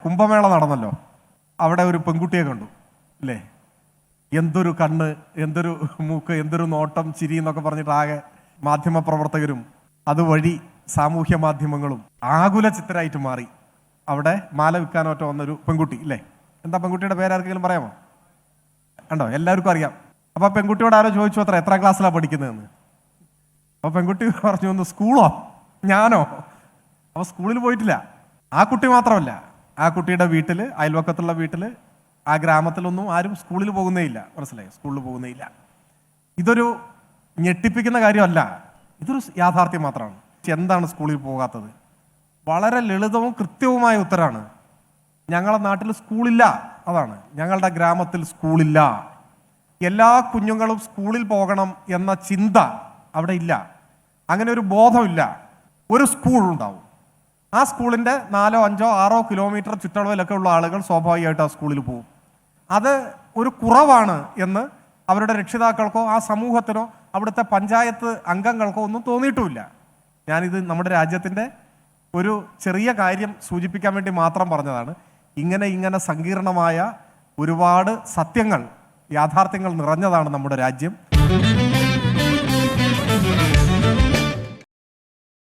കുംഭമേള നടന്നല്ലോ, അവിടെ ഒരു പെൺകുട്ടിയെ കണ്ടു അല്ലേ? എന്തൊരു കണ്ണ്, എന്തൊരു മൂക്ക്, എന്തൊരു നോട്ടം, ചിരി എന്നൊക്കെ പറഞ്ഞിട്ട് ആകെ മാധ്യമ പ്രവർത്തകരും അതുവഴി സാമൂഹ്യ മാധ്യമങ്ങളും ആകുല ചിത്തരായിട്ട് മാറി. അവിടെ മാല വിൽക്കാനോട്ട് വന്നൊരു പെൺകുട്ടി ഇല്ലേ? എന്താ പെൺകുട്ടിയുടെ പേരാർക്കെങ്കിലും പറയാമോ? കണ്ടോ, എല്ലാവർക്കും അറിയാം. അപ്പൊ പെൺകുട്ടിയോട് ആരോ ചോദിച്ചു അത്ര എത്ര ക്ലാസ്സിലാണ് പഠിക്കുന്നതെന്ന്. അപ്പൊ പെൺകുട്ടി പറഞ്ഞു, ഒന്ന് സ്കൂളോ? ഞാനോ? അപ്പൊ സ്കൂളിൽ പോയിട്ടില്ല. ആ കുട്ടി മാത്രമല്ല, ആ കുട്ടിയുടെ വീട്ടിൽ, അയൽവക്കത്തുള്ള വീട്ടിൽ, ആ ഗ്രാമത്തിലൊന്നും ആരും സ്കൂളിൽ പോകുന്നേയില്ല. മനസ്സിലായി? സ്കൂളിൽ പോകുന്നേയില്ല. ഇതൊരു ഞെട്ടിപ്പിക്കുന്ന കാര്യമല്ല, ഇതൊരു യാഥാർത്ഥ്യം മാത്രമാണ്. എന്താണ് സ്കൂളിൽ പോകാത്തത്? വളരെ ലളിതവും കൃത്യവുമായ ഉത്തരമാണ്. ഞങ്ങളുടെ നാട്ടിൽ സ്കൂളില്ല. അതാണ്, ഞങ്ങളുടെ ഗ്രാമത്തിൽ സ്കൂളില്ല. എല്ലാ കുഞ്ഞുങ്ങളും സ്കൂളിൽ പോകണം എന്ന ചിന്ത അവിടെ ഇല്ല. അങ്ങനെ ഒരു ബോധമില്ല. ഒരു സ്കൂൾ ഉണ്ടാവും, ആ സ്കൂളിൻ്റെ 4, 5, 6 കിലോമീറ്റർ ചുറ്റളവിലൊക്കെ ഉള്ള ആളുകൾ സ്വാഭാവികമായിട്ട് ആ സ്കൂളിൽ പോകും. അത് ഒരു കുറവാണ് എന്ന് അവരുടെ രക്ഷിതാക്കൾക്കോ ആ സമൂഹത്തിനോ അവിടുത്തെ പഞ്ചായത്ത് അംഗങ്ങൾക്കോ ഒന്നും തോന്നിയിട്ടുമില്ല. ഞാനിത് നമ്മുടെ രാജ്യത്തിൻ്റെ ഒരു ചെറിയ കാര്യം സൂചിപ്പിക്കാൻ വേണ്ടി മാത്രം പറഞ്ഞതാണ്. ഇങ്ങനെ സങ്കീർണമായ ഒരുപാട് സത്യങ്ങൾ, യാഥാർത്ഥ്യങ്ങൾ നിറഞ്ഞതാണ് നമ്മുടെ രാജ്യം.